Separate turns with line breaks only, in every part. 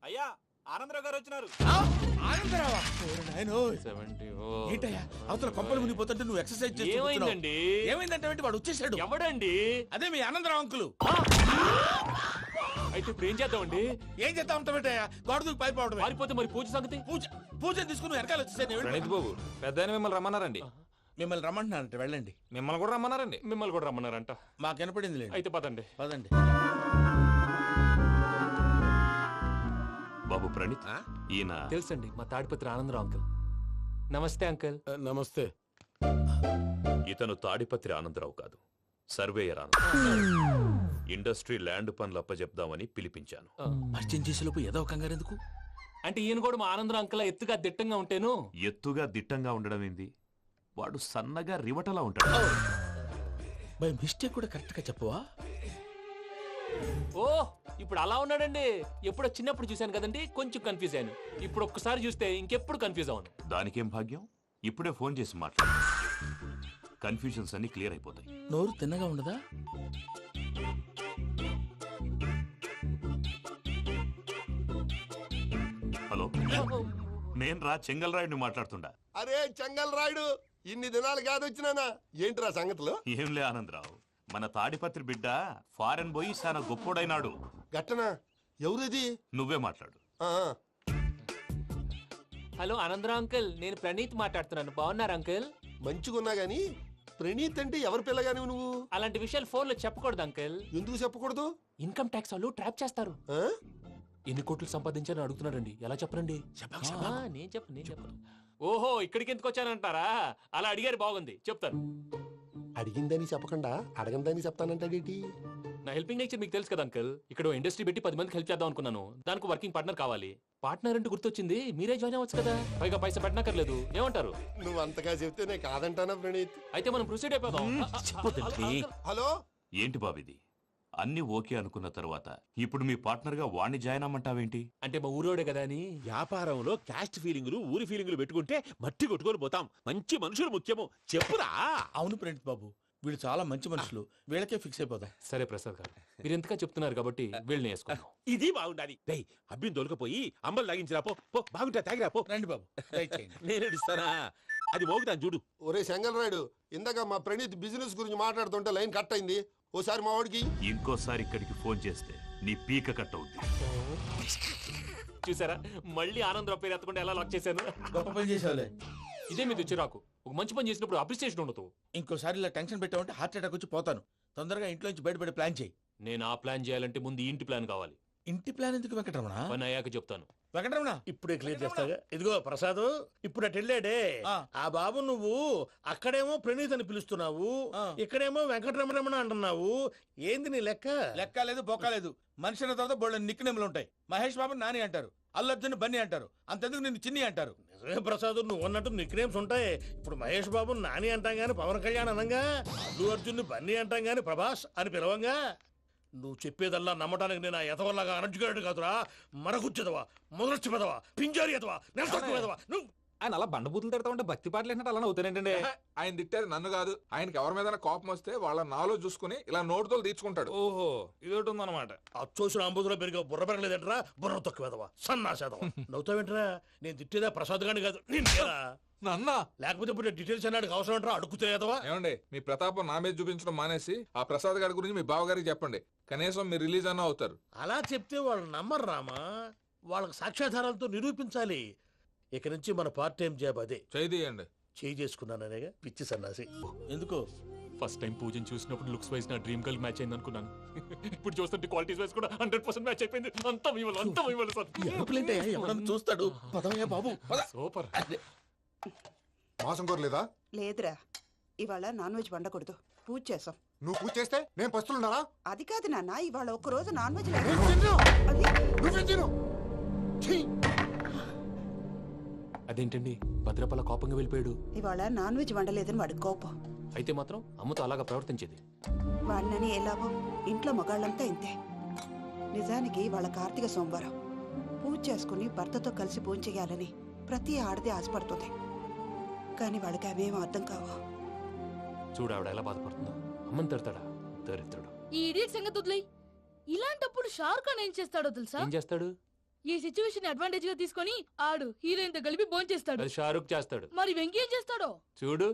అయ్యా ఆనందరావు గారు వచ్చినారు.
ఆనందరావా? ఏంటయ్యా అవతల కొంపలు మునిగిపోతుంటే నువ్వు ఎక్సర్సైజ్
ఏమైందండి?
ఏమైందంటే వాడు వచ్చేసాడు.
ఎవడండి?
అదే మీ ఆనందరావు అంకులు.
అయితే ఇప్పుడు ఏం చేద్దామండి?
ఏం చేస్తా ఉంటావేటయ్యా? గోడ దూకి పైపోవడం.
పారిపోతే మరి పూజ సంగతి?
పూజ తీసుకుని వెనకాల వచ్చేసాను.
ప్రణీత్ బాబు పెద్ద మిమ్మల్ని రమ్మన్నారండి.
మిమ్మల్ని రమ్మంటున్నారంట, వెళ్ళండి.
మిమ్మల్ని కూడా రమ్మన్నారండి.
మిమ్మల్ని కూడా రమ్మన్నారంట.
మాకు వినపడింది లేండి.
అయితే పదండి.
పదండి.
బాబు ప్రణీత్, ఈయన
తెలుసండి, మా తాడిపత్రి ఆనందరావు అంకుల్. నమస్తే అంకుల్.
నమస్తే.
ఇతను తాడిపత్రి ఆనందరావు కాదు, సర్వేయర్ ఆనందరావు. ఇండస్ట్రీ ల్యాండ్ పనులు అప్పచెప్దామని పిలిపించాను.
పరిచయం చేసేలోపు ఏదో కంగారు ఎందుకు?
అంటే ఈయన కూడా మా ఆనందరావు అంకుల్ ఎత్తుగా దిట్టంగా ఉంటేను.
ఎత్తుగా దిట్టంగా ఉండడం ఏంది? వాడు సన్నగా రివటలా ఉంటాడు.
బై మిస్టేక్ కూడా కరెక్ట్ గా చెప్పవా?
ఓ ఇప్పుడు అలా ఉన్నాడండి. ఎప్పుడో చిన్నప్పుడు చూశాను కదండి, కొంచెం కన్ఫ్యూజ్ అయ్యాను. ఇప్పుడు ఒక్కసారి చూస్తే ఇంకెప్పుడు కన్ఫ్యూజ్ అవ్వను.
దానికేం భాగ్యం, ఇప్పుడే ఫోన్ చేసి మాట్లాడు. కన్ఫ్యూజన్స్ అన్ని క్లియర్ అయిపోతాయి.
నోరు తిన్నగా ఉండదా?
హలో, నేను రా చెంగల్రాయుడిని మాట్లాడుతుండా.
అరే చెంగల్ రాయుడు, ఇన్ని దినాలు కాదు వచ్చినానా? ఏంట్రా సంగతులు?
ఏంలే ఆనందరావు, మన తాడిపత్రి బిడ్డ ఫారెన్ పోయి చాలా గొప్పోడైనాడు.
గట్టనా? ఎవరిది?
నువ్వే మాట్లాడు.
ఆ,
హలో ఆనందరావు అంకుల్, నేను ప్రణీత్ మాట్లాడుతున్నాను. బాగున్నారు అంకుల్?
మంచిగున్నా గాని ప్రణీత్ అంటే ఎవరి పిల్లగాని నువ్వు?
అలాంటి విషయాలు ఫోన్ లో చెప్పకూడదు అంకుల్.
ఎందుకు చెప్పకూడదు?
ఇన్కమ్ ట్యాక్స్ వాళ్ళు ట్రాప్ చేస్తారు.
ఆ?
ఎన్ని కోట్లు సంపాదించాలని అడుగుతున్నారండి. ఎలా చెప్పరండి? నేను చెప్పను. ఓహో, ఇక్కడికి ఎందుకు వచ్చానంటారా? అలా అడిగారు, బాగుంది, చెప్తాను.
అడిగిందని చెప్పకుండా అడగందని చెప్తానంటాడేటి?
నా హెల్పింగ్ నేచర్ మీకు తెలుసు కదా అంకుల్. ఇక్కడ ఇండస్ట్రీ పెట్టి 10 మందికి హెల్ప్ చేద్దాం అనుకున్నాను. దానికి వర్కింగ్ పార్ట్నర్ కావాలి. పార్ట్నర్ అంటే గుర్తొచ్చింది, మీరే జాయిన్ అవ్వచ్చు కదా. పైగా పైసా పెట్టనక్కర్లేదు. ఏమంటారు?
నువ్వు అంతగా చెప్తే నేను కాదంటానా ప్రణీత్?
అయితే మనం ప్రొసీడ్ అయిపోదాం.
హలో,
ఏంటి బాబిది? అన్ని ఓకే అనుకున్న తర్వాత ఇప్పుడు మీ పార్ట్నర్ గా వాణ్ణి జాయిన్ అమ్మంటావేంటి?
అంటే మా ఊరోడే కదా అని.
వ్యాపారంలో క్యాస్ట్ ఫీలింగులు ఊరి ఫీలింగులు పెట్టుకుంటే మట్టి కొట్టుకొని పోతాం. మంచి మనుషులు ముఖ్యము. చెప్పురా.
అవును ప్రణీత్ బాబు, వీళ్ళు చాలా మంచి మనుషులు. వీళ్ళకే ఫిక్స్ అయిపోదాం.
సరే ప్రసాద్ గారు, మీరు ఎంతగా చెప్తున్నారు కాబట్టి వీళ్ళని వేసుకుందాం.
ఇది బాగుండాలి. డేయ్ అబ్బిని దొలకపోయి అంబలు లాగించిరా పో. పో బాగుంటా తాగిరా పో.
రండి బాబు, దయచేయండి.
నేను ఇస్తానా? అది మోగుతాను చూడు.
ఒరే చెంగల్ రాయుడు, ఇందాక మా ప్రణీత్ బిజినెస్ గురించి మాట్లాడుతుంటే లైన్ కట్ అయింది. ఓసారి మా వాడికి.
ఇంకోసారి ఇక్కడికి ఫోన్ చేస్తే నీ పీక కట్ అవుద్ది.
చూసారా, మళ్ళీ ఆనందరావు పేరు ఎత్తకుండా ఎలా లాక్ చేశాను.
గొప్ప పని చేసేవాళ్ళే.
ఇదే మీద చిరాకు. ఒక మంచి పని చేసినప్పుడు అప్రిసియేషన్ ఉండదు.
ఇంకోసారి ఇలా టెన్షన్ పెట్టామంటే హార్ట్ అటాక్ వచ్చి పోతాను. తొందరగా ఇంట్లో నుంచి బయటపడే ప్లాన్ చేయి.
నేను ఆ ప్లాన్ చేయాలంటే ముందు ఈ ఇంటి ప్లాన్ కావాలి.
ఇంటి ప్లాన్ ఎందుకు వెంకటరమణ?
పని అయ్యాక చెప్తాను.
వెంకటరమణ
ఇప్పుడే క్లియర్ చేస్తాగా. ఇదిగో ప్రసాద్, ఇప్పుడు అటు వెళ్ళాడే ఆ బాబు, నువ్వు అక్కడేమో ప్రణీత్ అని పిలుస్తున్నావు, ఇక్కడేమో వెంకటరమణ అంటున్నావు. ఏంది నీ లెక్క?
లెక్క లేదు, బొక్క లేదు. మనిషి అన్న తర్వాత బోళ్ళ నిక్నెములు ఉంటాయి. మహేష్ బాబు నాని అంటారు, అల్లర్జున్ బన్నీ అంటారు, అంతెందుకు నిన్ను చిన్ని అంటారు.
నిజమే ప్రసాద్, నువ్వు అన్నట్టు నిక్ నేమ్స్ ఉంటాయి. ఇప్పుడు మహేష్ బాబు నాని అంటాం గాని పవన్ కళ్యాణ్ అనంగా, అల్లు అర్జున్ బన్నీ అంటాం గాని ప్రభాస్ అని పిలవంగా. నువ్వు చెప్పేదల్లా నమ్మటానికి నేను ఆ ఎతవల్లాగా అనర్జుకేటెడ్ కాదురా. మరగుచ్చదవా, మొదలచ్చి పెదవా, పింజారి ఎదవా, నెలసొక్కు పెదవా. నువ్వు
ఆయన అలా బండబూతులు తిడతా ఉంటే భక్తి పాటలు ఏంటంటే అలా అవుతానంటే.
ఆయన తిట్టేది నన్ను కాదు, ఆయనకి ఎవరి మీద కోపం వస్తే వాళ్ళ నాలో చూసుకుని ఇలా నోటుతో తీర్చుకుంటాడు.
ఓహో, ఇదొకటి ఉందన్నమాట.
అచ్చోసిన అంబుధులో పెరిగే బుర్ర పెరగలేదంటరా. బుర్ర తొక్కు వెదవా, సన్నాసేదవా. నవ్వుతావేంటరా? నేను తిట్టేదా ప్రసాద్ గాని కాదు, నిన్నేరా.
నన్న
లేకపోతే ఇప్పుడు డీటెయిల్స్ అన్నాడు అవసరం అంటారా? అడుగుతాయేదవా.
ఏమండి, మీ ప్రతాపం నా మీద చూపించడం మానేసి ఆ ప్రసాద్ గారి గురించి మీ బావగారికి చెప్పండి. కనీసం మీరు రిలీజ్ అన్న అవుతారు.
అలా చెప్తే వాళ్ళు నమ్మరు రామా. వాళ్ళకి సాక్ష్యాధారాలతో నిరూపించాలి. ఇక నుంచి మన పార్ట్ టైం జాబ్ అదే.
చేయండి.
చేయి చేసుకున్నాననేగా పిచ్చి సన్నాసి.
ఎందుకు?
ఫస్ట్ టైం పూజను చూసినప్పుడు లుక్స్ వైజ్ నా డ్రీమ్ గర్ల్ మ్యాచ్ అయింది అనుకున్నాను. ఇప్పుడు చూస్తుంటే క్వాలిటీస్ వైజ్ కూడా 100% మ్యాచ్ అయిపోయింది. అంతా మీ వల్ల సార్.
ఎవడన్నా చూస్తాడు. పదవయ్యా బాబు, పద.
సూపర్.
మాసం కోరలేదా?
లేదురా, ఇవాళ నాన్ వెజ్ వండకూడదు. పూజ చేసాం.
నువ్వు పూజ చేస్తే నేను పస్తులున్నారా?
అది కాదు నాన్న, ఇవాళ ఒక్కరోజు నాన్ వెజ్
అదేంటండి, భద్రపల కోపంగా వెళ్ళిపోయాడు.
ఇవాళ నాన్ వెజ్ వండలేదని వాడి కోపం.
అయితే మాత్రం అమ్మతో అలాగా ప్రవర్తించేది.
వాడినని ఎలాగో ఇంట్లో మగాళ్ళంతా ఇంతే. నిజానికి వాళ్ళ కార్తీక సోమవారం పూజ చేసుకుని భర్తతో కలిసి పూజ చేయాలని ప్రతి ఆడది ఆశపడుతుంది. కానీ వాళ్ళకి అవేం అర్థం కావు.
చూడు ఆవిడ ఎలా బాధపడుతుందో. అమ్మని తిడతాడా దరిద్రుడు.
ఈ ఇడియట్ సంగతి వదిలేయ్. ఇలాంటప్పుడు షారుఖ్ ఖాన్ ఏం చేస్తాడో తెలుసా?
ఏం చేస్తాడు?
ఈ సిచ్యువేషన్ అడ్వాంటేజ్ గా తీసుకొని ఆడు హీరోయిన్ తో కలిపి భోంచేస్తాడు.
అది షారుఖ్ చేస్తాడు.
మరి వెంకీ ఏం చేస్తాడో
చూడు.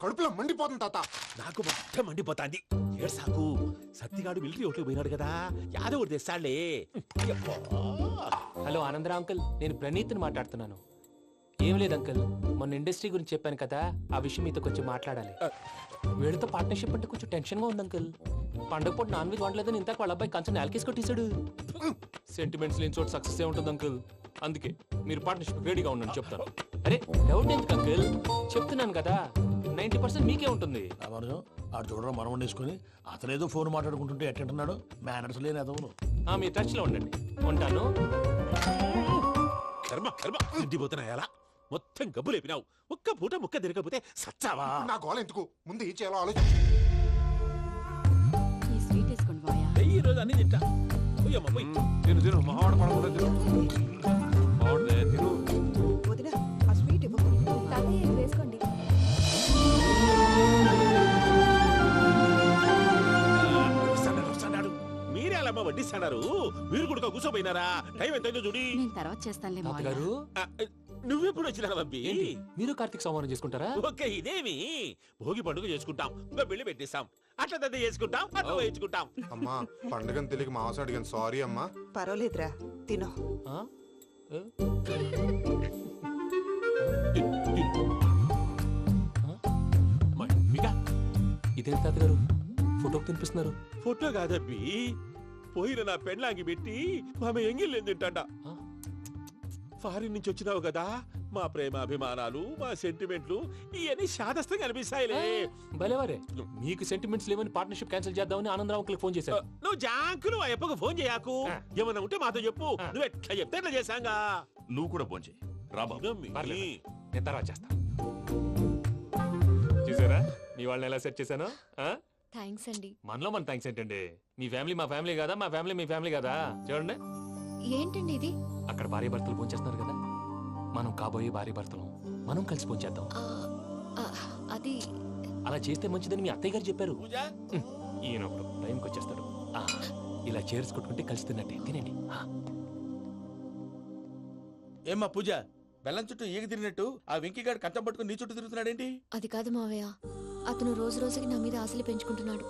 కడుపులో మండిపోతుంది తాత.
నాకు మొత్తం మండిపోతాంది. ఏడు సాకు సత్తిగాడు మిలిటరీ ఒకటి పోయినాడు కదా, యాదవ్ ఒకటి తెస్తాడులే. యబ్బా.
హలో ఆనందరా అంకుల్, నేను ప్రణీత్ని మాట్లాడుతున్నాను. ఏం లేదు అంకుల్, మొన్న ఇండస్ట్రీ గురించి చెప్పాను కదా, ఆ విషయం మీతో కొంచెం మాట్లాడాలి. వీళ్ళతో పార్ట్నర్షిప్ అంటే కొంచెం టెన్షన్ గా ఉంది అంకుల్. పండగ పూట నాన్ వెజ్ వండలేదని ఇంతకు వాళ్ళ అబ్బాయి కంచెం నేలకేసి కొట్టేశాడు. సెంటిమెంట్స్ లేని చోట సక్సెస్ ఏ ఉంటుంది అంకుల్. అందుకే మీరు పార్ట్నర్షిప్ రెడీగా ఉండండి చెప్తాను. అరే డౌట్ ఎందుకు అంకుల్, చెప్తున్నాను కదా 90% మీకే ఉంటుంది.
రామానుజం ఆడు చూడడం మనం వండేసుకుని అతనేదో ఫోన్ మాట్లాడుకుంటుంటే ఎట్టంటున్నాడు. మేనర్స్ లేని అదవును.
మీ టచ్ లో ఉండండి. ఉంటాను.
కర్మ కర్మ తిండిపోతున్నా ఎలా మొత్తం గబ్బు లేపినావు. ఒక్క పూట ముక్క తిరగకపోతే సచ్చావా?
నా గోల ఎందుకు, ముందు ఏం చేయాలో ఆలోచించు.
ఈ స్వీట్ వేసుకోండి బాయా.
ఈ రోజు అన్ని తింటా. పోయమ్మ పోయి.
తిను తిను మావాడు పడకుండా తిను. మావాడిదే తిను.
వదిన ఆ స్వీట్ ఇవ్వు.
వేసుకోండి.
వస్తాడు. మీరే అలా వడ్డిస్తాడారు. మీరు కూడా కూర్చోపోయినారా? టైం ఎంతైందో చూడి.
నేను తర్వాత చేస్తానులే మావయ్య.
తాతగారు
ఆ, నువ్వెప్పుడు వచ్చినా బంబి?
ఏంటి మీరు కార్తీక్ సంహారం చేసుకుంటారా?
ఓకే, ఇదేమి భోగి పండుగ చేసుకుంటాం, ఇంకా పెళ్లి పెట్టేస్తాం, అట్లా దద్ద చేసుకుంటాం, అట్లా వేయించుకుంటాం.
అమ్మా పండుగని తెలియక మాంసం అడిగాను, సారీ అమ్మా.
పర్వాలేదురా, తినో.
ఆ? ఏ?
మమ్మిగా
ఇదేంటి తాతగారు ఫోటోకి తినిపిస్తున్నారు?
ఫోటో కాదబ్బి, పోయిన నా పెళ్ళాంగి పెట్టి ఆమె ఎంగిల్లేం తింటాడ.
ఆ?
ఫారిన్ నుంచి వచ్చినావు కదా, మా ప్రేమ అభిమానాలు, మా సెంటిమెంట్లు ఇవన్నీ శాదస్తంగా అనిపిస్తాయిలే.
భలేవారే, మీకు సెంటిమెంట్స్ లేవని పార్ట్నర్షిప్ క్యాన్సిల్ చేద్దామని ఆనందరావు అంకుల్ ఫోన్ చేశారు.
నువ్వు జాంకులు ఆ ఎప్పకు ఫోన్ చేయకు. ఏమన్నా ఉంటే మాతో చెప్పు. నువ్వు ఎట్లా చెప్తే ఎట్లా చేశాంగా.
నువ్వు కూడా పోంచే రాబాబు.
పర్లేదు, నేను తర్వాత చేస్తా. చూసారా మీ వాళ్ళని ఎలా సెట్ చేశాను?
థ్యాంక్స్ అండి.
మనలో మన థ్యాంక్స్ ఏంటండి? మీ ఫ్యామిలీ మా ఫ్యామిలీ కదా, మా ఫ్యామిలీ మీ ఫ్యామిలీ కదా. చూడండి,
ఏంటండి ఇది?
అక్కడ భార్య భర్తలు పోంచేస్తున్నారు కదా, మనం కాబోయే భార్య భర్తలు మనం కలిసి పోంచేద్దాం.
అది
అలా చేస్తే మంచిదని మీ అత్తయ్య గారు చెప్పారు.
పూజ
ఈయన ఒకడు టైంకి వచ్చేస్తాడు. ఇలా చేర్స్ కొట్టుకుంటే కలిసి తిన్నట్టే. తినండి.
ఏమ్మా పూజ, బెల్లం చుట్టూ ఈగ తిరిగినట్టు ఆ వెంకీగాడు కంచం పట్టుకుని నీ చుట్టూ తిరుగుతున్నాడేంటి?
అది కాదు మావయ్య, అతను రోజు రోజుకి నా మీద ఆశలు పెంచుకుంటున్నాడు.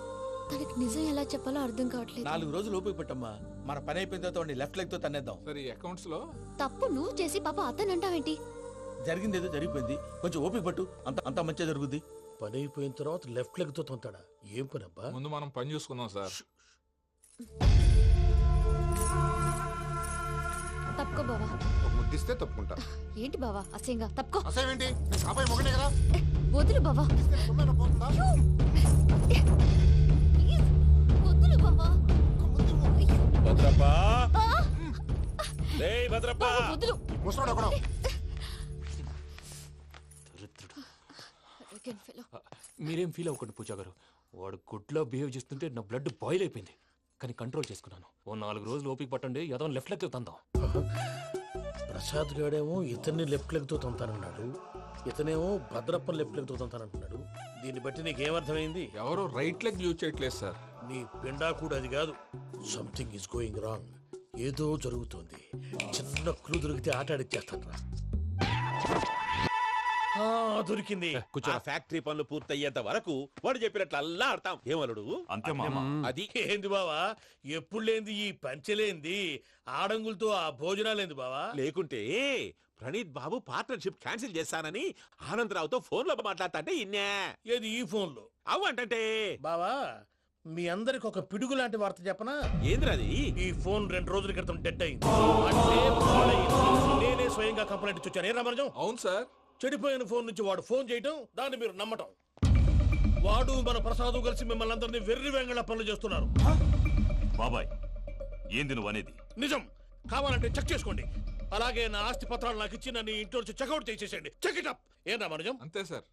తనకి నిజం ఎలా చెప్పాలో అర్థం కావట్లేదు.
4 రోజులు ఓపిక పట్టమ్మా, మన పని అయిపోయిన తర్వాత వాడిని లెఫ్ట్ లెగ్ తో తన్నేద్దాం.
సరే అకౌంట్స్ లో
తప్పు నువ్వు చేసి పాప అతను అంటావేంటి?
జరిగింది ఏదో జరిగిపోయింది, కొంచెం ఓపిక పట్టు, అంత మంచిగా జరుగుద్ది.
పని అయిపోయిన తర్వాత లెఫ్ట్ లెగ్ తో తొంతాడా? ఏం పని అబ్బా?
ముందు మనం పని చూసుకుందాం సార్.
తప్పుకో బావా.
ఒక ముద్దిస్తే తప్పుకుంటా.
ఏంటి బావా అసహ్యంగా? తప్పుకో.
అసేమేంటి, నీ కాబోయే మొగనే కదా.
వదులు బావా.
సొమ్మేనా పోతుందా?
ప్లీజ్, వదులు బావా.
భద్రప్ప, రేయ్ భద్రప్ప.
బావా, వదులు.
ముసలోడు ఒకడు.
Arrogant fellow.
మీరేం ఫీల్ అవ్వకండి పూజా గారు. వాడు గుడ్లో బిహేవ్ చేస్తుంటే నా బ్లడ్ బాయిల్ అయిపోయింది, కానీ కంట్రోల్ చేసుకున్నాను. ఓ 4 రోజులు ఓపిక పట్టండి, ఏదో లెఫ్ట్ లెగ్ తందాం.
ప్రసాద్ గాడేమో ఇతన్ని లెఫ్ట్ లెగ్ తో తొంతానన్నాడు, ఇతనేమో భద్రప్పని లెఫ్ట్ లెగ్ తో తొంతానంటున్నాడు. దీన్ని బట్టి నీకేమర్థమైంది?
ఎవరు రైట్ లెగ్ యూజ్ చేయట్లేదు సార్.
నీ పిండా కూడా అది కాదు. Something is going wrong. ఏదో జరుగుతోంది. చిన్న క్లూ దొరికితే ఆట ఆడిచ్చేస్తాను రా. దొరికింది.
ఆ ఫ్యాక్టరీ పనులు పూర్తయ్యేంత వరకు వాడు చెప్పినట్లు అల్లా ఆడతాం. ఏమలుడు
అంతే మామ.
అది
ఏంది బావా, ఎప్పుడు లేంది ఈ పంచలేంది, ఆడంగులతో ఆ భోజనాలేంది బావా?
లేకుంటే ప్రణీత్ బాబు పార్ట్నర్షిప్ క్యాన్సిల్ చేస్తానని ఆనందరావుతో ఫోన్ లో మాట్లాడతాంటే ఇన్నే.
ఏది ఈ ఫోన్ లో?
అవు అంటే
బావా, మీ అందరికి ఒక పిడుగు లాంటి వార్త చెప్పనా?
ఏంద్రది?
ఈ ఫోన్ 2 రోజుల క్రితం డెడ్ అయింది. అంటే పాడైంది. నేనే స్వయంగా కంప్లైంట్ ఇచ్చి వచ్చాను. ఏ రామరాజం?
అవును సార్.
చెడిపోయిన ఫోన్ నుంచి వాడు ఫోన్ చేయటం, దాన్ని మీరు నమ్మటం. వాడు మన ప్రసాదు కలిసి మిమ్మల్ని అందరినీ వెర్రి వెంగళ పనులు చేస్తున్నారు.
బాబాయ్, ఏంది నువ్వు అనేది?
నిజం. కావాలంటే చెక్ చేసుకోండి. అలాగే నా ఆస్తి పత్రాలు నాకు ఇచ్చి నన్ను ఇంట్లో నుంచి చెక్అౌట్ చేసేసండి. Check it up. ఏం రామరాజం?
అంతే సార్.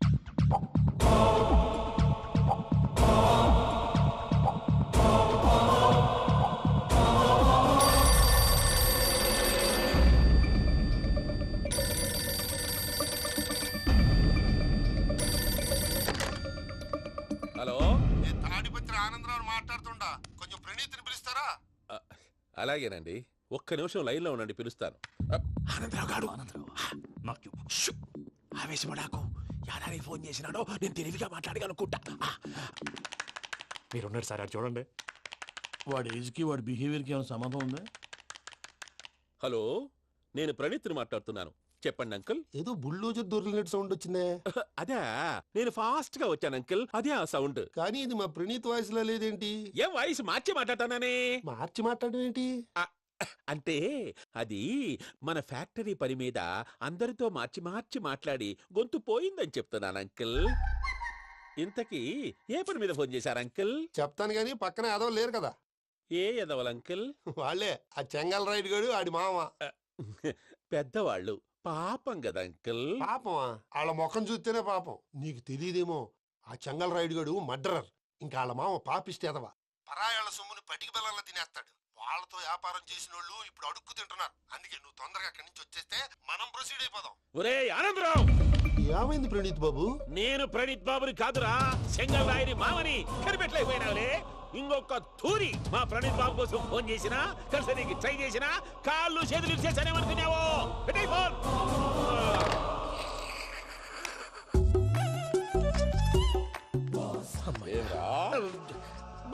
హలో,
నేను తాడిపత్రి ఆనందరావు మాట్లాడుతుండా, కొంచెం ప్రణీతిని పిలుస్తారా?
అలాగేనండి. ఒక్క నిమిషం లైన్లో ఉండండి, పిలుస్తాను.
ఆనందరావు గాడు ఆవేశపడాకు. యాదానికి ఫోన్ చేసినాడో నేను తెలివిగా మాట్లాడగలనుకుంటా.
మీరున్నారు సార్, అది చూడండి.
వాడి ఏజ్కి వాడి బిహేవియర్కి ఏమైనా సంబంధం ఉందా?
హలో, నేను ప్రణీత్ని మాట్లాడుతున్నాను. చెప్పండి అంకుల్.
ఏదో బుల్డోజర్ దొరికినట్టు సౌండ్ వచ్చిందే.
అదే, నేను ఫాస్ట్ గా వచ్చాను అంకుల్, అదే ఆ సౌండ్.
కానీ ఇది మా ప్రణీత్ వాయిస్ లో లేదేంటి?
ఏం వాయిస్ మార్చి మాట్లాడతానని?
మార్చి మాట్లాడడం ఏంటి?
అంటే అది మన ఫ్యాక్టరీ పని మీద అందరితో మార్చి మార్చి మాట్లాడి గొంతు పోయిందని చెప్తున్నాను అంకుల్. ఇంతకీ ఏ పని మీద ఫోన్ చేశారు అంకుల్?
చెప్తాను గానీ పక్కన ఏదో లేరు కదా.
ఏ ఎదవలు అంకుల్?
వాళ్ళే ఆ చెంగల్ రైడ్ గడు ఆడి మామ.
పెద్దవాళ్ళు, పాపం కదా అంకుల్.
పాపమా? వాళ్ళ ముఖం చూస్తేనే పాపం. నీకు తెలియదేమో, ఆ చెంగల్ రైడ్ గడు మర్డరర్. ఇంకా వాళ్ళ మామ పాపిస్తేదవా. పరాయాళ్ళ సొమ్ముని పటికి బెల్లంలో తినేస్తాడు. వాళ్ళతో వ్యాపారం చేసిన వాళ్ళు ఇప్పుడు అడుక్కు తింటున్నారు. అందుకే నువ్వు తొందరగా అక్కడి నుంచి వచ్చేస్తే మనం ప్రొసీడ్ అయిపోదాం.
ఒరే ఆనందరావు!
ఏమైంది ప్రణీత్ బాబు?
నేను ప్రణీత్ బాబుని కాదురా, సెంగల్ రాయని మామని. కనిపెట్టలేకపోయినావులే. ఇంకొక తూరి మా ప్రణీత్ బాబు కోసం ఫోన్ చేసినా, కలిసి నీకు ట్రై చేసినా కాళ్ళు చేతులు చేశానేమనుకున్నావో. పెట్టేయ్ ఫోన్.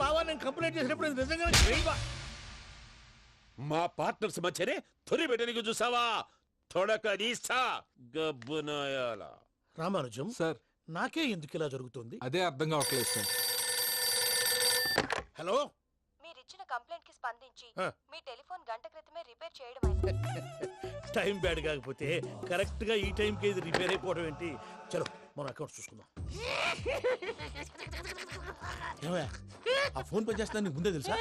బావా, నేను కంప్లైంట్ చేసినప్పుడు ఇది నిజంగానే చేయవా?
మా పార్ట్నర్స్ మధ్యనే తొలి పెట్టడానికి చూసావా? తొడక నీస్తా గబ్బునాయాల.
రామానుజం
సార్,
నాకే ఎందుకు ఇలా జరుగుతుంది?
అదే అర్థం కావట్లేదు సార్.
హలో,
మీరిచ్చిన కంప్లైంట్ కి స్పందించి
ఆ.
మీ టెలిఫోన్ గంట క్రితమే రిపేర్ చేయడం
టైం బ్యాడ్ కాకపోతే కరెక్ట్ గా ఈ టైంకి ఇది రిపేర్ అయిపోవడం ఏంటి? చలో మన అకౌంట్ చూసుకుందాం. ఏమయ్య, ఆ ఫోన్ పని చేస్తున్నా నీకు ముందే తెలుసా?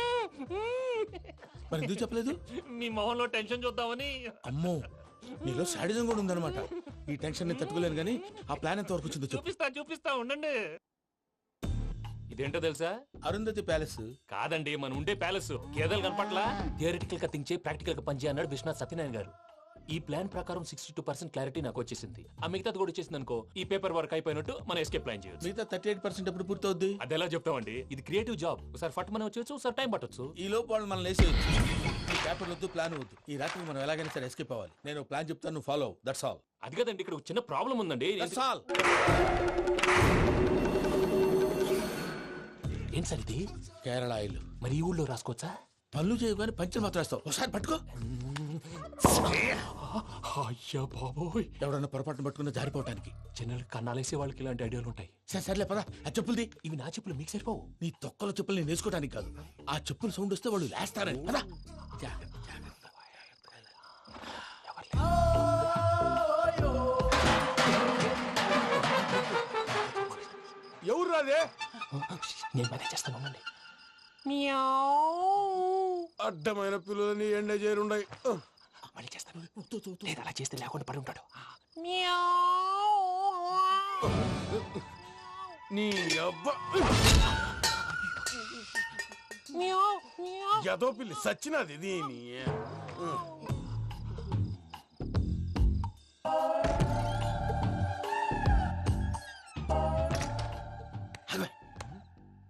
మరి ఎందుకు చెప్పలేదు?
మీ మొహంలో టెన్షన్ చూద్దామని.
అమ్మో, నీలో శాడిజం కూడా ఉందన్నమాట. ఈ టెన్షన్ ని తట్టుకోలేను కానీ ఆ ప్లాన్ ఎంత వరకు వచ్చిందో చెప్పు.
చూపిస్తా ఉండండి. ఇదేంటో తెలుసా?
అరుంధతి ప్యాలెస్
కాదండి, మన ఉండే ప్యాలెస్. గేదెలు కనపట్లా? థియరిటికల్ గా థింక్ చేయి, ప్రాక్టికల్ గా పనిచేయి అన్నాడు విశ్వనాథ్ సత్యనారాయణ గారు. ఈ ప్లాన్ ప్రకారం 62% క్లారిటీ నాకు వచ్చేసింది. ఆ మిగతాది కూడా వచ్చేసింది అనుకో, ఈ పేపర్ వర్క్ అయిపోయినట్టు మనం ఎస్కేప్ ప్లాన్ చేయొచ్చు.
మిగతా 38% ఎప్పుడు పూర్తవుద్ది?
అది ఎలా చెప్తామండి? ఇది క్రియేటివ్ జాబ్. ఒకసారి ఫట్ మనం వచ్చేయచ్చు, ఒకసారి టైం పట్టొచ్చు.
ఈ లోపు వాళ్ళు మనం లేసేయచ్చు. ఈ పేపర్ వద్దు, ప్లాన్ వద్దు. ఈ రాత్రికి మనం ఎలాగైనా సరే ఎస్కేప్ అవ్వాలి. నేను ప్లాన్ చెప్తాను, నువ్వు ఫాలో. That's all.
అది కదండి, ఇక్కడ ఒక చిన్న ప్రాబ్లం ఉందండి.
That's all.
ఏం సార్ ఇది?
కేరళ ఆయిల్.
మరి ఈ ఊళ్ళో రాసుకోవచ్చా?
పనులు చేయవు కానీ పంచర్ మాత్రం వేస్తావు. ఒకసారి పట్టుకో.
అయ్యా బాబోయ్,
ఎవడన్నా పొరపాటున పట్టుకున్న జారిపోవటానికి.
జనరల్ కన్నాలేసే వాళ్ళకి ఇలాంటి ఐడియాలు ఉంటాయి.
సర్లే పదా, ఆ చెప్పులది.
ఇవి నా చెప్పులు, మీకు సరిపోవు.
నీ తొక్కల చెప్పులు నేను వేసుకోవడానికి కాదు, ఆ చెప్పులు సౌండ్ వస్తే వాళ్ళు లేస్తారని. పదా.
ఎవరు రాదే?
నేను మేనేజ్ చేస్తాను, ఉండండి.
అడ్డమైన పిల్లలని ఎండ చేరుండయి.
మళ్ళీ చేస్తాను. లేదు, అలా చేస్తే లేకుండా పడి ఉంటాడు.
నీ అబ్బ ఎదో పిల్లి సచ్చినది దీని.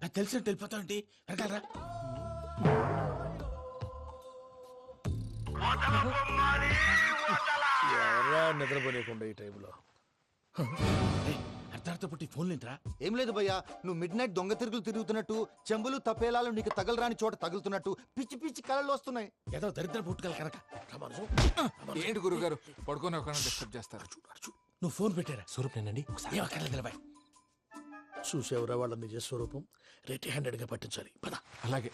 నాకు తెలిసినట్టు వెళ్ళిపోతావంటి. వెనకాలరా. ఎవరా నిద్రపోలేకుండా ఈ టైంలో? అర్ధార్థ పుట్టి ఫోన్ లేంట్రా.
ఏం లేదు భయ్యా, నువ్వు మిడ్ నైట్ దొంగ తిరుగులు తిరుగుతున్నట్టు, చెంబులు తపేలాలు నీకు తగలరాని చోట తగులుతున్నట్టు పిచ్చి పిచ్చి కళలు వస్తున్నాయి.
ఏదో దరిద్ర పుట్టుకల కనుక.
ఏంటి గురుగారు పడుకొని ఒక డిస్టర్బ్ చేస్తారు?
నువ్వు ఫోన్ పెట్టారా?
స్వరూప్ నేనండి.
నిలబాయ్. చూసేవరా వాళ్ళ నిజ స్వరూపం. రెట్టి హ్యాండెడ్ గా పట్టించాలి. పద.
అలాగే.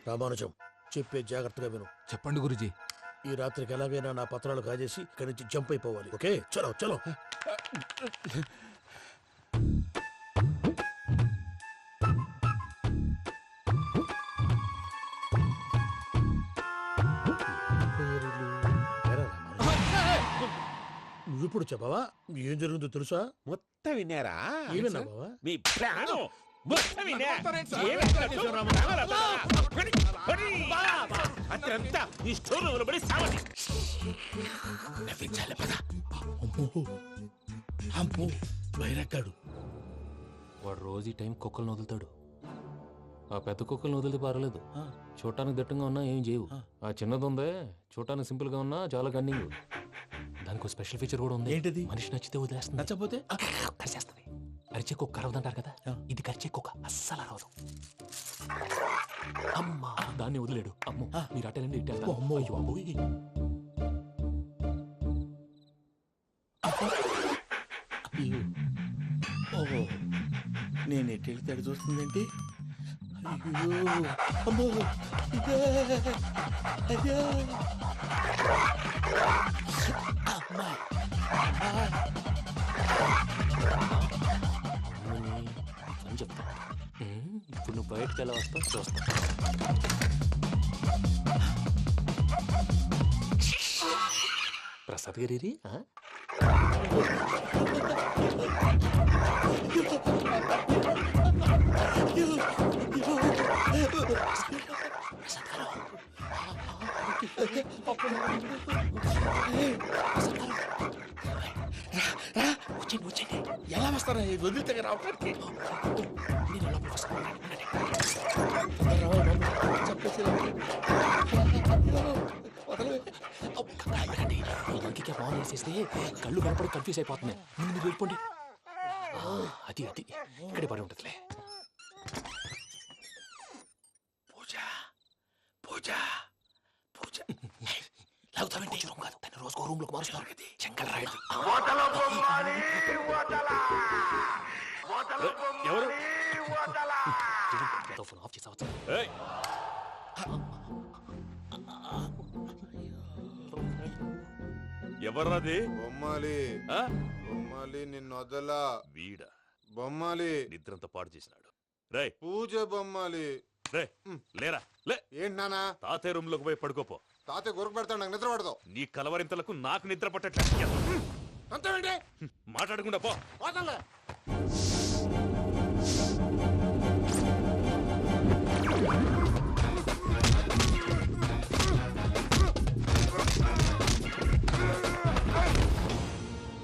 రామానుజం, చెప్పే జాగ్రత్తగా విను.
చెప్పండి గురుజీ.
ఈ రాత్రికి ఎలాగైనా నా పత్రాలు కాజేసి ఇక్కడి నుంచి జంప్ అయిపోవాలి. ఓకే, చలో చలో. ఇప్పుడు చెప్పవా ఏం జరుగుతుందో తెలుసా?
మొత్తం విన్నారా?
ఏమన్నా బావా?
మీ ప్రాణం మొత్తం విన్నా. అత్యంతా ఈ స్టోర్ రూమ్ పడి సావండి. నవ్వించాలి పద.
అమ్మో బైరక్కాడు.
వాడు రోజు ఈ టైం కుక్కలను వదులుతాడు. ఆ పెద్ద కుక్కలను వదిలితే పర్వాలేదు, చూడటానికి దట్టంగా ఉన్నా ఏం చేయవు. ఆ చిన్నది ఉందే, చూడటానికి సింపుల్ గా ఉన్నా చాలా గన్నింగ్. దానికి స్పెషల్ ఫీచర్ కూడా ఉంది.
ఏంటిది?
మనిషి నచ్చితే వదిలేస్తుంది,
నచ్చపోతే
కరిచేస్తుంది. అరిచే కుక్క అరవదంటారు కదా, ఇది కరిచే కుక్క అస్సలు అరవదు. అమ్మా దాన్ని వదిలేడు. అమ్మో మీరు అటెండి ఇటు వెళ్తారు. అమ్మో అయ్యో అమ్మోయ్.
ఓహో నేను ఎటు వెళ్తే అటు చూస్తుందేంటి? అయ్యో అమ్మో ఇదే అయ్యో అమ్మా
అని చెప్తా. ఇప్పుడు నువ్వు బయటకు ఎలా వస్తావు చూస్తా. ప్రసాద్ గారి
వచ్చండి. ఎలా వస్తారా వదిలితే రావడానికి?
ఫోన్ వేసేస్తే కళ్ళు కనపడి కన్ఫ్యూజ్ అయిపోతున్నాయి. మీరు వెళ్ళిపోండి. అది అది ఇక్కడే పడి ఉంటుందిలే.
పూజ పూజ పూజ
లాగుతామంటే రూమ్ కాదు, తన రోజుకో రూమ్ లోకి మారుస్తున్నారు కదా. చెంగల్ రాయుడు
ఎవరు?
ఫోన్ ఆఫ్ చేసావచ్చు.
ఎవర్రాది?
బొమ్మాలి బొమ్మాలి నిన్ను వదలా.
వీడా
బొమ్మాలి
నిద్రంతా పాడు చేసినాడు. రే
పూజ బొమ్మాలి.
రే లేరా లే.
ఏంటి నానా?
తాతయ్య రూమ్ లోకి పోయి పడుకోపో.
తాతయ్య గురకు పెడతాడు, నాకు నిద్ర పడతావు.
నీ కలవరింతలకు నాకు నిద్ర పట్టట్లేదు.
అంతేంటి?
మాట్లాడకుండా పో.
పోతాలే.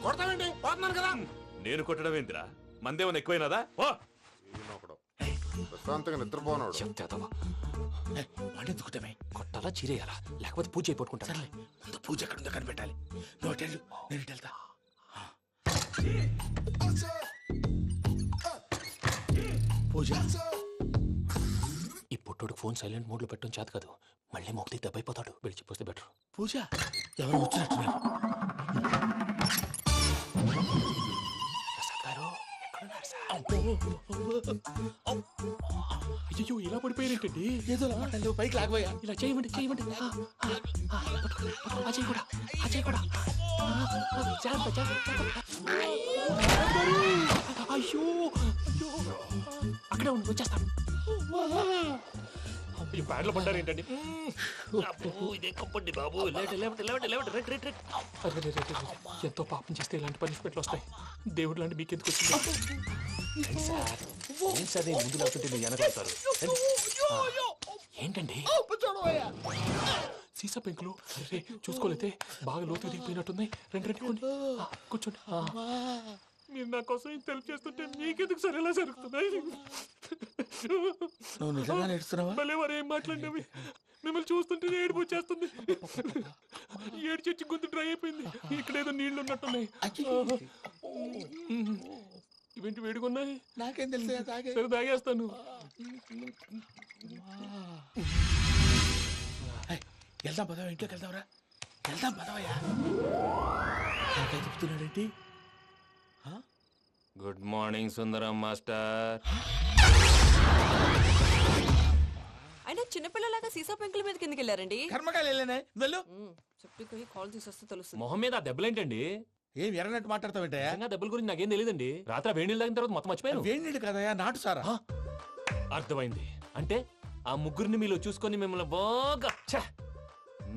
కొడతావేంటి? పోతున్నాను కదా.
నేను కొట్టడం ఏంటిరా? మందేమన్నా ఎక్కువైనదా? ఓ
ఈయనొకడు ప్రశాంతంగా నిద్రపోనాడు.
చెప్తావా
వాడెందుకుంటామే?
కొట్టాలా చీరేయాలా లేకపోతే పూజ అయిపోట్టుకుంటా.
సర్లే ముందు పూజ ఎక్కడుందో కనిపెట్టాలి. నువ్వు అటెళ్ళు, నేను ఇటు వెళ్తా. పూజ
ఈ పుట్టోడు ఫోన్ సైలెంట్ మోడ్ లో పెట్టడం చేత కాదు. మళ్ళీ మొక్కి దెబ్బైపోతాడు. వెళ్ళి చెప్పొస్తే బెటర్.
పూజ ఎవరు వచ్చినట్టున్నారు?
ప్రసాద్ గారు ఎక్కడున్నారు సార్? అయ్యో ఇలా పడిపోయినట్టండి.
ఏదో లాగా పైకి లాగబోయా.
ఇలా చేయమండి చేయమండి. అజయ్ కూడా అజయ్ కూడా జాగ్రత్త జాగ్రత్త. అయ్యో అక్కడే ఉండి వచ్చేస్తాను. ఈ బ్యాడ్లో పడ్డారు ఏంటండి? ఎంతో పాపం చేస్తే ఇలాంటి పనిష్మెంట్లు వస్తాయి. దేవుడు లాంటి మీకెందుకు వచ్చింది? ఏం సార్ నేను ముందు లేకుంటే మీరు వెనకాడతారు. ఏంటండి సీసా పెంకులు? అరే చూసుకోలేతే బాగా లోతు దిగిపోయినట్టున్నాయి. రెండు రెండు కూర్చోండి. మీరు నా కోసం ఇంత హెల్ప్ చేస్తుంటే మీకెందుకు సరే ఎలా జరుగుతున్నాయి?
నువ్వు నిజంగా నేర్చుతున్నావా?
మళ్ళీ వారు ఏం మాట్లాడినవి మిమ్మల్ని చూస్తుంటే ఏడుపు వచ్చేస్తుంది. ఏడు చెట్టు గొంతు డ్రై అయిపోయింది. ఇక్కడ ఏదో నీళ్లు ఉన్నట్టున్నాయి. ఇవేంటి వేడుకున్నాయి?
నాకేం తెలుసు?
సరే తాగేస్తాను.
వెళ్దాం పదవా, ఇంట్లోకి వెళ్దాంరా. వెళ్దాం పదవయ్యా. చెప్తున్నాడేంటి?
గుడ్ మార్నింగ్ సుందరం మాస్టర్.
అయినా చిన్నపిల్లలాగా సీసా పెంకుల మీద కిందకి వెళ్ళారండి.
కర్మకాయలు వెళ్ళానే వెళ్ళు.
చెప్పి కాల్ తీసేస్తే తెలుస్తుంది.
మొహం మీద ఆ దెబ్బలేంటండి?
ఏం ఎర్రనట్టు మాట్లాడతావేంటయ్యా?
దెబ్బల గురించి నాకేం తెలియదండి. రాత్రి వేడి నీళ్ళు తాగిన తర్వాత మొత్తం మర్చిపోయాను.
వేడి నీళ్ళు కదయా, నాటు సారా.
అర్థమైంది. అంటే ఆ ముగ్గురిని మీలో చూసుకొని మిమ్మల్ని బాగా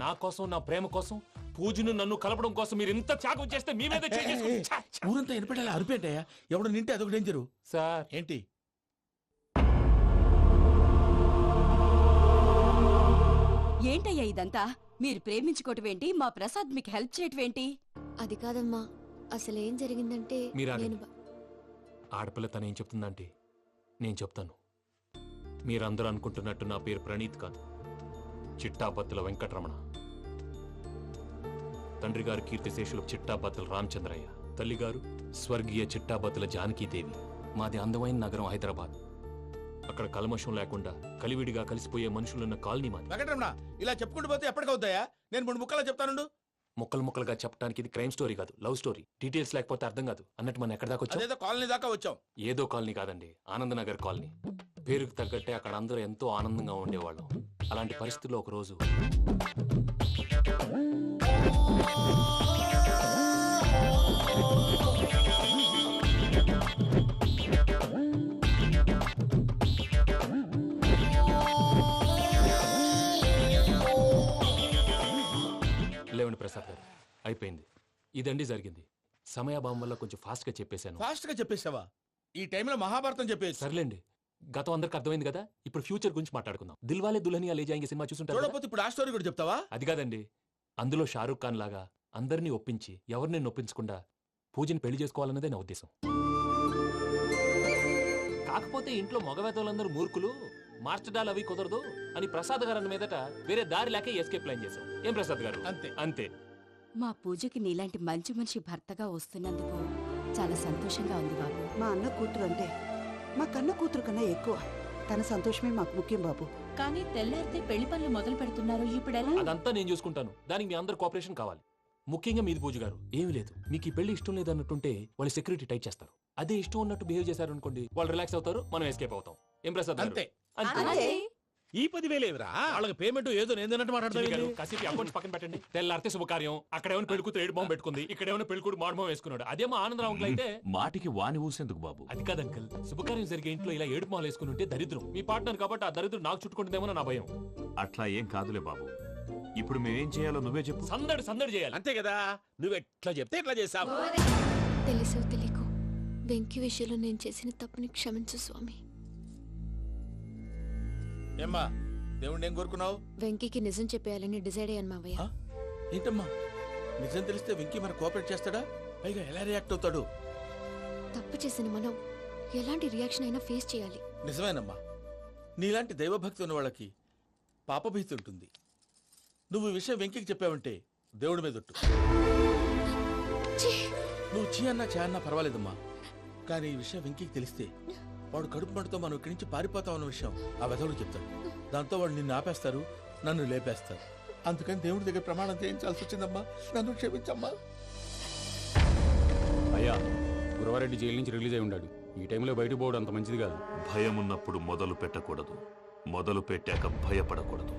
నా కోసం నా ప్రేమ కోసం పూజను నన్ను కలపడం కోసం మీరు ఇంత త్యాగం చేస్తే మీ మీద
ఊరంతా వినపడేలా అరిపేంటయ్యా ఎవడు నింటే అదొక డేంజరు.
సార్
ఏంటి
ఏంటయ్యా ఇదంతా? మీరు ప్రేమించుకోవటం ఏంటి? మా ప్రసాద్ మీకు హెల్ప్ చేయటం ఏంటి?
అది కాదమ్మా, అసలు ఏం జరిగిందంటే
మీరు
నేను
ఆడపిల్ల తను ఏం చెప్తుందంటే నేను చెప్తాను. మీరందరూ అనుకుంటున్నట్టు నా పేరు ప్రణీత్ కాదు, చిట్టాబత్తుల వెంకటరమణ. తండ్రి గారు కీర్తిశేషులు చిట్టాబత్తుల రామచంద్రయ్య, తల్లిగారు స్వర్గీయ చిట్టాబత్తుల జానకీదేవి. మాది అందమైన నగరం హైదరాబాద్. అక్కడ కల్మషం లేకుండా కలివిడిగా కలిసిపోయే మనుషులున్న కాలనీ మాది.
వెంకటరమణ ఇలా చెప్పుకుంటూ పోతే ఎప్పటికవుతాయా? నేను 3 ముక్కలా చెప్తానుండు.
ముక్కలు ముక్కలుగా చెప్పడానికి ఇది క్రైమ్ స్టోరీ కాదు, లవ్ స్టోరీ. డీటెయిల్స్ లేకపోతే అర్థం కాదు. అన్నట్టు మనం ఎక్కడ దాకా వచ్చాం?
అదేదో కాలనీ దాకా వచ్చాం.
ఏదో కాలనీ కాదండి, ఆనందనగర్ కాలనీ. పేరుకు తగ్గట్టే అక్కడ అందరూ ఎంతో ఆనందంగా ఉండేవాళ్ళం. అలాంటి పరిస్థితుల్లో ఒకరోజు లేవండి ప్రసాద్ గారు, అయిపోయింది. ఇదండి జరిగింది. సమయాభావం వల్ల కొంచెం ఫాస్ట్ గా చెప్పేశాను.
ఫాస్ట్ గా చెప్పేసావా? ఈ టైంలో మహాభారతం చెప్పేసి.
సర్లేండి, గతం అందరికి అర్థమైంది కదా. ఇప్పుడు ఫ్యూచర్ గురించి మాట్లాడుకుందాం. దిల్వాలే దుల్హనియా లే జాయేంగే సినిమా చూసుంటారు.
చూడకపోతే ఇప్పుడు ఆ స్టోరీ కూడా చెప్తావా?
అది కాదండి, అందులో షారూక్ ఖాన్ లాగా అందరినీ ఒప్పించి ఎవరిని నొప్పించకుండా పూజని పెళ్లి చేసుకోవాలన్నదే నా ఉద్దేశం. కాకపోతే ఇంట్లో మగవేతలందరూ మూర్ఖులు, మార్చడాలు అవి కుదరదు అని ప్రసాద్ గారు అన్న మీదట వేరే దారి లేక ఎస్కేప్ ప్లాన్ చేశాం. ఏం ప్రసాద్ గారు?
అంతే
అంతే.
మా పూజకి నీలాంటి మంచి మనిషి భర్తగా వస్తున్నందుకు చాలా సంతోషంగా ఉంది బాబు.
మా అన్న కూతురు అంటే మా కన్న కూతురు కన్నా ఎక్కువ. తన సంతోషమే మాకు ముఖ్యం బాబు.
కానీ తెల్లారితే పెళ్లి పనులు మొదలు పెడుతున్నారు, ఇప్పుడెలా?
అదంతా నేను చూసుకుంటాను. దానికి మీ అందరు కోఆపరేషన్ కావాలి. ముఖ్యంగా మీది పూజ గారు. ఏమీ లేదు, మీకు ఈ పెళ్లి ఇష్టం లేదు అన్నట్టుంటే వాళ్ళు సెక్యూరిటీ టైట్ చేస్తారు. అదే ఇష్టం ఉన్నట్టు బిహేవ్ చేశారు అనుకోండి, వాళ్ళు రిలాక్స్ అవుతారు, మనం ఎస్కేప్ అవుతాం. ఏం ప్రసాద్ గారు?
అంతే.
అంతే.
ఈ 10,000 ఏమిరా?
వాళ్ళకి పేమెంట్ ఏదో నేను మాట్లాడతాను.
కాసేపు అకౌంట్స్ పక్కన పెట్టండి. తెల్లారితే శుభకార్యం. అక్కడేమైనా పెళ్లి కూతురు ఏడు బాంబు పెట్టుకుంది, ఇక్కడేమైనా పెళ్లి కూతురు మాడు బాంబు వేసుకున్నాడు. అదేమో ఆనందరావు అంకుల్ అయితే
మాటికి వాని ఊసేందుకు బాబు?
అది కాదు అంకుల్, శుభకార్యం జరిగే ఇంట్లో ఇలా ఏడు మాలు వేసుకుని ఉంటే దరిద్రం. మీ పార్ట్నర్ కాబట్టి ఆ దరిద్రం నాకు చుట్టుకుంటుందేమో నా భయం.
అట్లా ఏం కాదులే బాబు. ఇప్పుడు మేమేం చేయాలో నువ్వే చెప్పు.
సందడి సందడి చేయాలి.
అంతే కదా, నువ్వు ఎట్లా చెప్తే ఎట్లా చేసావు.
తెలుసో తెలియకో వెంకీ విషయంలో నేను చేసిన తప్పుని క్షమించు స్వామి.
ఏమ్మా దేవుణ్ణి ఏం కోరుకున్నావు?
వెంకీకి నిజం చెప్పేయాలని డిసైడ్ అయ్యాను మావయ్య.
ఏంటమ్మా నిజం తెలిస్తే వెంకీ మన కోఆపరేట్ చేస్తాడా? పైగా ఎలా రియాక్ట్ అవుతాడు?
తప్పు చేసిన మనం ఎలాంటి రియాక్షన్ అయినా ఫేస్ చేయాలి.
నిజమేనమ్మా, నీలాంటి దైవభక్తి ఉన్న వాళ్ళకి పాపభీతి ఉంటుంది. నువ్వు ఈ విషయం వెంకీకి చెప్పావంటే దేవుడి మీద ఒట్టు. నువ్వు చీ అన్నా చే అన్నా పర్వాలేదమ్మా, కానీ ఈ విషయం వెంకీకి తెలిస్తే వాడు కడుపు మంటతో మనం ఇక్కడి నుంచి పారిపోతాం అన్న విషయం ఆ వెధవుడు చెప్తాడు. దాంతో వాడు నిన్ను ఆపేస్తారు, నన్ను లేపేస్తారు. అందుకని దేవుడి దగ్గర ప్రమాణం చేయించాల్సి వచ్చిందమ్మా. నన్ను క్షమించమ్మా.
అయ్యా, గురవారెడ్డి జైలు నుంచి రిలీజ్ అయి ఉన్నాడు. ఈ టైంలో బయటకు పోవడం అంత మంచిది కాదు.
భయం ఉన్నప్పుడు మొదలు పెట్టకూడదు, మొదలు పెట్టాక భయపడకూడదు.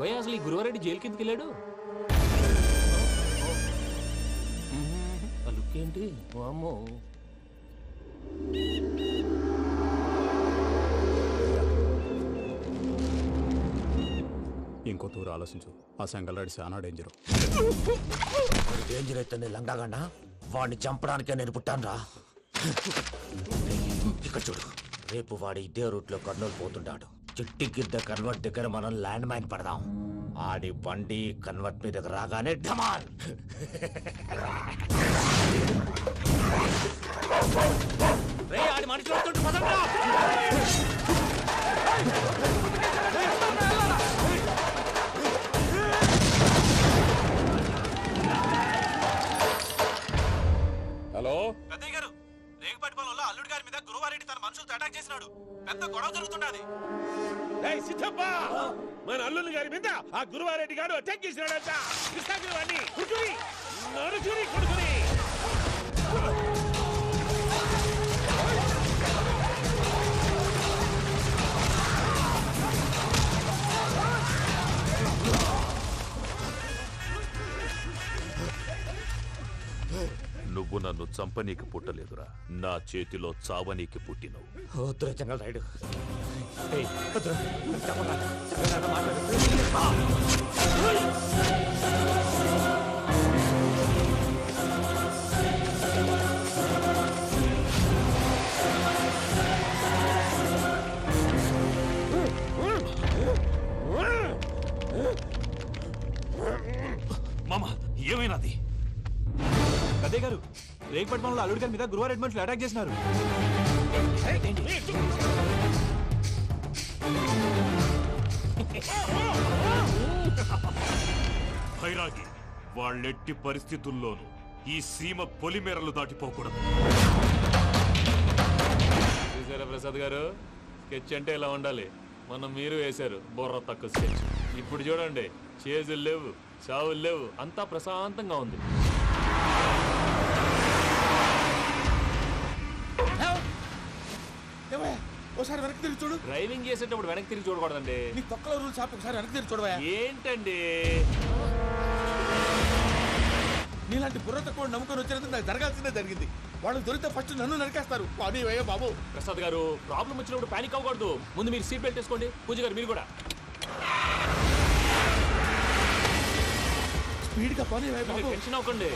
భయ అసలు ఈ గురువారెడ్డి జైలు కిందకి వెళ్ళాడు. ఏంటి వామ్మో.
ఇంకో తూరు ఆలోచించు. ఆ సంగల్రాడి చాలా డేంజర్.
డేంజర్ అయితే లంగాగండ వాడిని చంపడానికే నేను పుట్టాను రా. ఇక్కడ చూడు, రేపు వాడి ఇదే రూట్ లో కర్నూలు పోతుంటాడు. చిట్టి గిద్ద కన్వర్ట్ దగ్గర మనం ల్యాండ్ మైన్ పడదాం. ఆడి బండి కన్వర్ట్ మీద రాగానే ఢమాన్.
ఆడి మనుషులు వస్తుంటే పదండ్రా.
హలో
పెద్దయ్య గారు, రేగుపాటి పొలంలో అల్లుడి గారి మీద గురువారెడ్డి తన మనుషులతో అటాక్ చేసినాడు. పెద్ద గొడవ జరుగుతున్నది.
సిద్ధప్ప, మన అల్లుని గారి మీద ఆ గురువారెడ్డి గారు అటాక్ చేసినాడంట. కృష్ణాగిరి వాడిని కుడుకుని నడుచుని కొడుకుని.
నువ్వు నన్ను చంపనీకి పుట్టలేదురా, నా చేతిలో చావనీకి పుట్టినవు.
వద్దురా జంగల్ రైడ్.
మామ ఏమైనాది?
అదే గారు, రేగుపట్ మనలో అల్లుడి గారి మీద గురువారెడ్డి మనుషులు అటాక్ చేసినారు.
భైరాగి, వాళ్ళెట్టి పరిస్థితుల్లోనూ ఈ సీమ పొలిమేరలు దాటిపోకూడదు.
చూసారా ప్రసాద్ గారు, స్కెచ్ అంటే ఇలా ఉండాలి. మనం మీరు వేశారు బుర్ర తక్కువ స్కెచ్. ఇప్పుడు చూడండి, చేజులు లేవు, చావులు లేవు, అంతా ప్రశాంతంగా ఉంది.
ఒకసారి వెనక్కి తిరిగి చూడు.
డ్రైవింగ్ చేసేటప్పుడు వెనక్కి తిరిగి చూడకూడదండి.
నీ తొక్కలో రూల్స్ ఆపి ఒకసారి వెనక్కి తిరిగి చూడవా.
ఏంటండి
నీలాంటి బుర్ర తక్కువ నమ్ముకొని వచ్చినందుకు నాకు జరగాల్సిందే జరిగింది. వాళ్ళు దొరికితే ఫస్ట్ నన్ను నరికేస్తారు. కానీ అయ్యో బాబు.
ప్రసాద్ గారు, ప్రాబ్లం వచ్చినప్పుడు పానిక్ అవ్వకూడదు. ముందు మీరు సీట్ బెల్ట్ వేసుకోండి. పూజ గారు మీరు కూడా
స్పీడ్గా పని బాబు.
టెన్షన్ అవ్వకండి.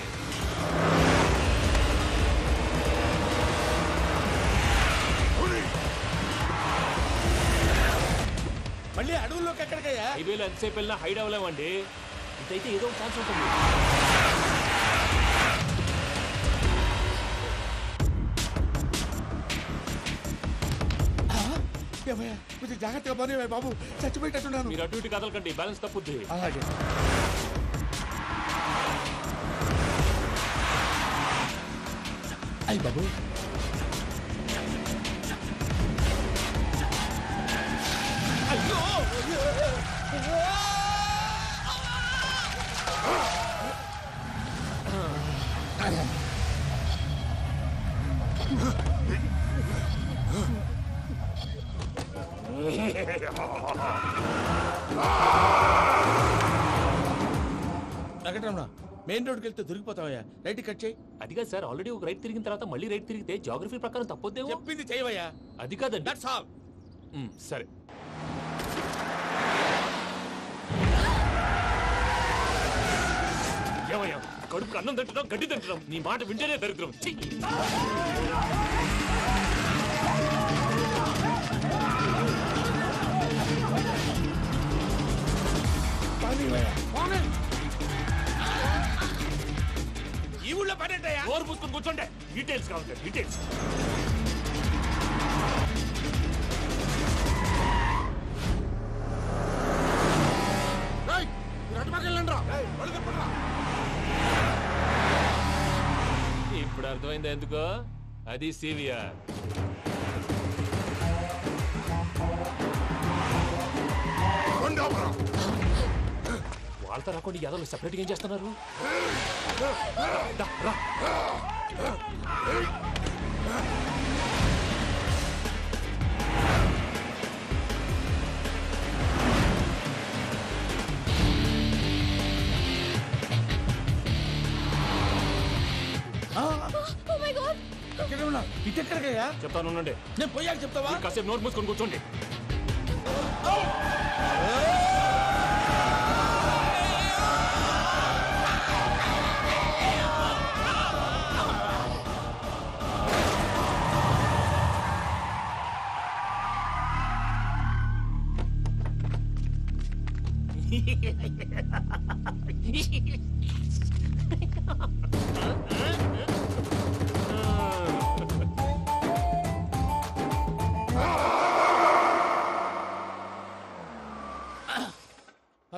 మళ్ళీ అడవుల్లోకి ఎక్కడికయ్యా?
హైవేలో ఎంతసేపు వెళ్ళినా హైడ్ అవ్వలేమండి. ఇదైతే ఏదో ఒక ఛాన్స్ ఉంటుంది.
కొంచెం జాగ్రత్తగా పని బాబు, చచ్చిపోయేటట్టున్నాను.
మీరు అటు ఇటు కదలకండి, బ్యాలెన్స్ తప్పుద్ది.
అలాగే. అయ్యి బాబు, వెంకటరమణ, మెయిన్ రోడ్కి వెళ్తే దొరికిపోతావయ్యా. రైట్ కట్ చేయి.
అది కాదు సార్, ఆల్రెడీ ఒక రైట్ తిరిగిన తర్వాత మళ్ళీ రైట్ తిరిగితే జాగ్రఫీ ప్రకారం తప్పొద్దేమో.
చెప్పింది చేయవయ్యా.
అది కాదండి.
That's all.
సరే. ఏమయ్యా, కడుపుకు అన్నం తింటున్నాం, గడ్డి తింటున్నాం, నీ మాట వింటేనే దరిద్రం.
ఈ ఊళ్ళో పడేటయ్యా.
నోరు పూసుకొని కూర్చోండి. డీటెయిల్స్ కావాలి, డీటెయిల్స్. ఇప్పుడు అర్థమైంది ఎందుకో. అది సివిఆర్. వాళ్ళతో రాకుండా యాదవ్ సెపరేట్గా ఏం చేస్తున్నారు? రా.
ఇటెక్కడికయ్యా?
చెప్తాను ఉండండి.
నేను పోయాక చెప్తావా?
కాసేపు నోట్ మూసుకొని కూర్చోండి.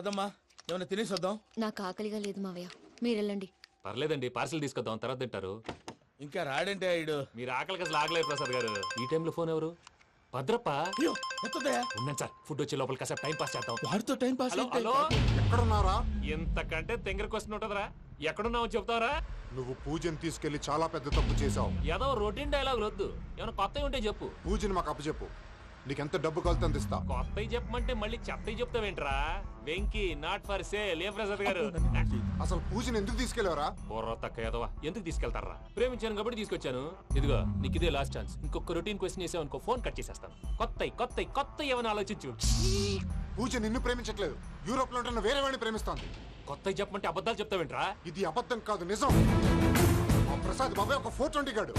అదమ్మా, ఏమైనా తినేసి వద్దాం.
నాకు ఆకలిగా లేదు మావయ్య, మీరు వెళ్ళండి.
పర్లేదండి, పార్సిల్ తీసుకొద్దాం, తర్వాత తింటారు.
ఇంకా రాడంటే ఇడు.
మీరు ఆకలికి అసలు ఆగలేదు ప్రసాద్ గారు. ఈ టైంలో ఫోన్ ఎవరు? భద్రప్ప. ఉన్నాను సార్, ఫుడ్ వచ్చే లోపల కాసేపు టైం పాస్ చేద్దాం.
వాడితో టైం పాస్.
హలో,
ఎక్కడున్నారా?
ఇంతకంటే తెంగర క్వశ్చన్ ఉంటుందిరా. ఎక్కడున్నావు చెప్తావరా?
నువ్వు పూజని తీసుకెళ్లి చాలా పెద్ద తప్పు చేశావు.
ఏదో రొటీన్ డైలాగ్ వద్దు, ఏమైనా కొత్తవి ఉంటే చెప్పు.
పూజని మాకు అప్పచెప్పు.
నీకెంత డబ్బు కలితే అంత ఇస్తా.
కొత్తవి చెప్పమంటే మళ్ళీ చెత్తవి చెప్తావేంట్రా? Venky not for sale. ఏ ప్రసాద్ గారు
అసలు పూజని ఎందుకు తీసుకెళ్లేవరా?
బుర్ర తక్క ఏదవా, ఎందుకు తీసుకెళ్తారా? ప్రేమించాను కాబట్టి తీసుకొచ్చాను. ఇదిగో నీకు ఇదే లాస్ట్ ఛాన్స్. ఇంకొక రొటీన్ క్వశ్చన్ చేసావు అనుకో, ఫోన్ కట్ చేసేస్తాను. కొత్త ఏమైనా ఆలోచించు.
పూజ నిన్ను ప్రేమించట్లేదు, యూరోప్ లో ఉంటున్న వేరే వాడిని ప్రేమిస్తోంది.
కొత్తవి చెప్పమంటే అబద్ధాలు చెప్తావేంట్రా?
ఇది అబద్ధం కాదు, నిజం. ఆ ప్రసాద్ బాబాయ్ ఒక 420 గాడు,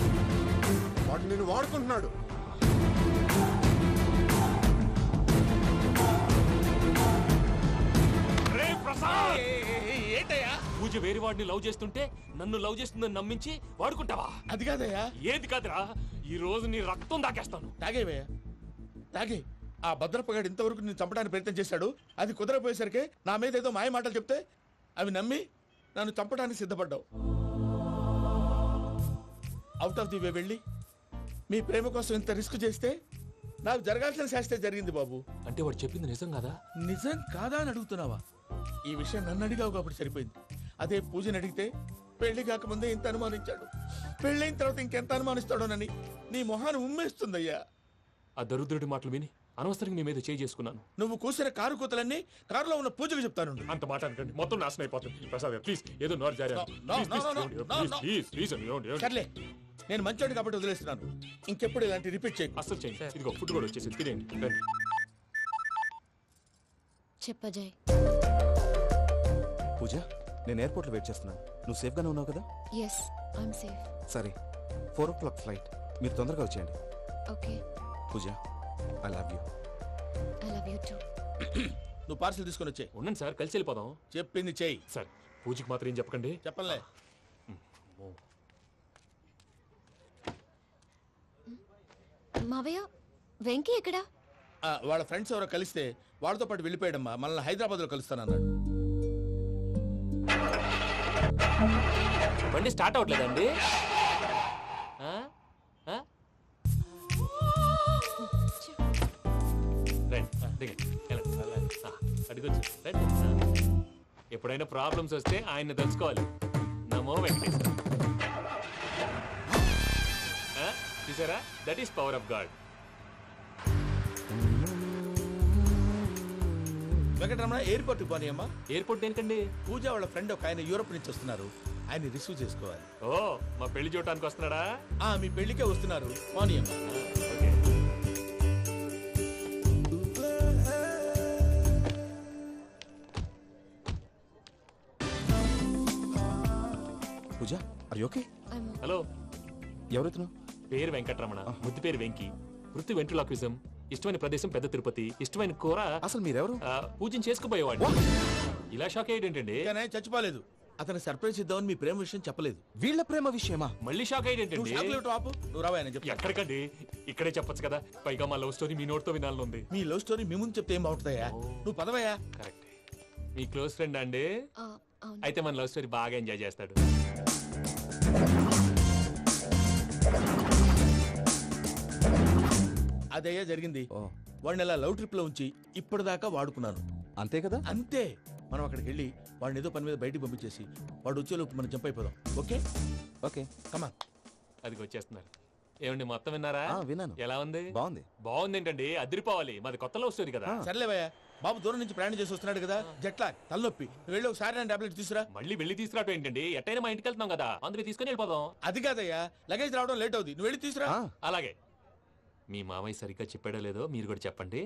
వాడు నిన్ను వాడుకుంటున్నాడు.
ఏంటయ్యా?
పూజ వేరే వాడిని లవ్ చేస్తుంటే నన్ను లవ్ చేస్తుందని నమ్మించి వాడుకుంటావా?
అది కాదయ్యా.
ఏది కాదురా, ఈ రోజు నీ రక్తం దాకేస్తాను.
తాగేవయ్యా, తాగే. ఆ భద్రపగాడు ఇంతవరకు నేను చంపడానికి ప్రయత్నం చేశాడు. అది కుదరపోయేసరికి నా మీద ఏదో మాయ మాటలు చెప్తే అవి నమ్మి నన్ను చంపడానికి సిద్ధపడ్డావు. అవుట్ ఆఫ్ ది వే వెళ్ళి మీ ప్రేమ కోసం ఇంత రిస్క్ చేస్తే నాకు జరగాల్సిన శాస్త్రే జరిగింది బాబు.
అంటే వాడు చెప్పింది నిజం కదా?
నిజం కాదా అని అడుగుతున్నావా? ఈ విషయం నన్ను అడిగావు కాబట్టి సరిపోయింది. అదే పూజని అడిగితే పెళ్లి కాకముందే ఇంత అనుమానించాడు, పెళ్ళైన తర్వాత ఇంకెంత అనుమానిస్తాడోనని నీ మొహాన్ని ఉమ్మేస్తుందయ్యా.
ఆ దరిద్రుడి మాటలు విని అనవసరంగా నీ మీద చేయి చేసుకున్నాను.
నువ్వు కూసిన కారు కూతలన్నీ కారులో ఉన్న పూజకు చెప్తాను.
అంత మాట అనకండి, మొత్తం నాశనం అయిపోతుంది. ప్రసాద్ ప్లీజ్, ఏదో నోరు జారీ.
సర్లే, నేను మంచోడు కాబట్టి వదిలేస్తున్నాను. ఇంకెప్పుడు ఇలాంటి రిపీట్ చేయి.
అసలు చేయండి. ఇదిగో ఫుడ్ కూడా వచ్చేసి తినేయండి. రండి.
చెప్పజాయ్.
పూజ, నేను ఎయిర్పోర్ట్లో వెయిట్ చేస్తున్నాను. నువ్వు సేఫ్గానే ఉన్నావు కదా?
Yes, I'm safe.
సరే, 4 o'clock ఫ్లైట్. మీరు తొందరగా వచ్చేయండి.
Okay.
Pooja, I love you.
I love you too.
నువ్వు పార్సల్ తీసుకొని వచ్చే.
ఉండండి సార్, కలిసి వెళ్ళిపోదాం.
చెప్పింది చెయ్యి.
సార్, పూజకి మాత్రం ఏం చెప్పకండి.
చెప్పలే.
మావయ్య, వెంకీ ఎక్కడా?
వాళ్ళ ఫ్రెండ్స్ ఎవరో కలిస్తే వాళ్ళతో పాటు వెళ్ళిపోయాడమ్మా. మనల్ని హైదరాబాద్లో కలుస్తానన్నాడు.
బండి స్టార్ట్ అవ్వట్లేదండి. ఎప్పుడైనా ప్రాబ్లమ్స్ వస్తే ఆయన్ని తెలుసుకోవాలి. నమో వెంకటేశ్వర. చూసారా, that is power of God.
Venkataramana, airport పోనీ అమ్మా.
ఎయిర్పోర్ట్ దేనికండి?
పూజ వాళ్ళ ఫ్రెండ్ ఒక ఆయన యూరోప్ నుంచి వస్తున్నారు, ఆయన రిసీవ్ చేసుకోవాలి.
ఓ, మా పెళ్లి చూడటానికి వస్తున్నాడా?
మీ పెళ్లికే వస్తున్నారు, పోనీ అమ్మా.
పూజ, ఆర్ యు ఓకే?
హలో,
ఎవరైతును?
పేరు వెంకటరమణ, ముద్దు పేరు వెంకీ, వృత్తి వెంట్రులాక్విజం, ఇష్టమైన ప్రదేశం పెద్ద తిరుపతి, ఇష్టమైన కూర.
అసలు మీరెవరు?
పూజను చేసుకుపోయేవాడు. ఇలా షాక్ అయ్యేటండి.
చచ్చిపోలేదు. అతను సర్ప్రైజ్ ఇద్దామని మీ ప్రేమ విషయం చెప్పలేదు.
వీళ్ళ ప్రేమ విషయమా?
మళ్ళీ షాక్ అయ్యేటండి.
నువ్వు రావా చెప్పి.
ఎక్కడికండి, ఇక్కడే చెప్పొచ్చు కదా. పైగా మా లవ్ స్టోరీ మీ నోటితో వినాలనుంది.
మీ లవ్ స్టోరీ మీ ముందు చెప్తే ఏం బాగుంటుందయ్యా? నువ్వు పదవయ్యా.
కరెక్ట్. మీ క్లోజ్ ఫ్రెండ్ అండి? అయితే మన లవ్ స్టోరీ బాగా ఎంజాయ్ చేస్తాడు.
అదయ్యా జరిగింది. వాడిని అలా లవ్ ట్రిప్ లో ఉంచి ఇప్పటిదాకా వాడుకున్నాను.
అంతే కదా?
అంతే. మనం అక్కడికి వెళ్ళి వాడిని ఏదో పని మీద బయటికి పంపించేసి వాడు వచ్చేలోపు మనం జంప్ అయిపోదాం. ఓకే
ఓకే,
కమా.
అది వచ్చేస్తున్నారు. ఏమండి, మొత్తం విన్నారా?
విన్నాను.
ఎలా ఉంది?
బాగుంది.
బాగుంది ఏంటండి, అదిరిపోవాలి. మాది కొత్త లవ్ స్టోరీ కదా.
సర్లేవయ్యా, బాబు దూరం నుంచి ప్రయాణం చేసి వస్తున్నాడు కదా, జట్లా తలనొప్పి. వెళ్ళి ఒకసారి నా టాబ్లెట్ తీసుకురా.
మళ్ళీ వెళ్ళి తీసుకురావటం ఏంటండి? ఎట్టైనా మా ఇంటికి వెళ్తున్నాం కదా, అందుకే తీసుకుని వెళ్ళిపోదాం.
అది కాదయ్యా, లగేజ్ రావడం లేట్ అవుతుంది. నువ్వు వెళ్ళి తీసుకురా.
అలాగే. మీ మామయ్య సరిగ్గా చెప్పాడో లేదో మీరు కూడా చెప్పండి.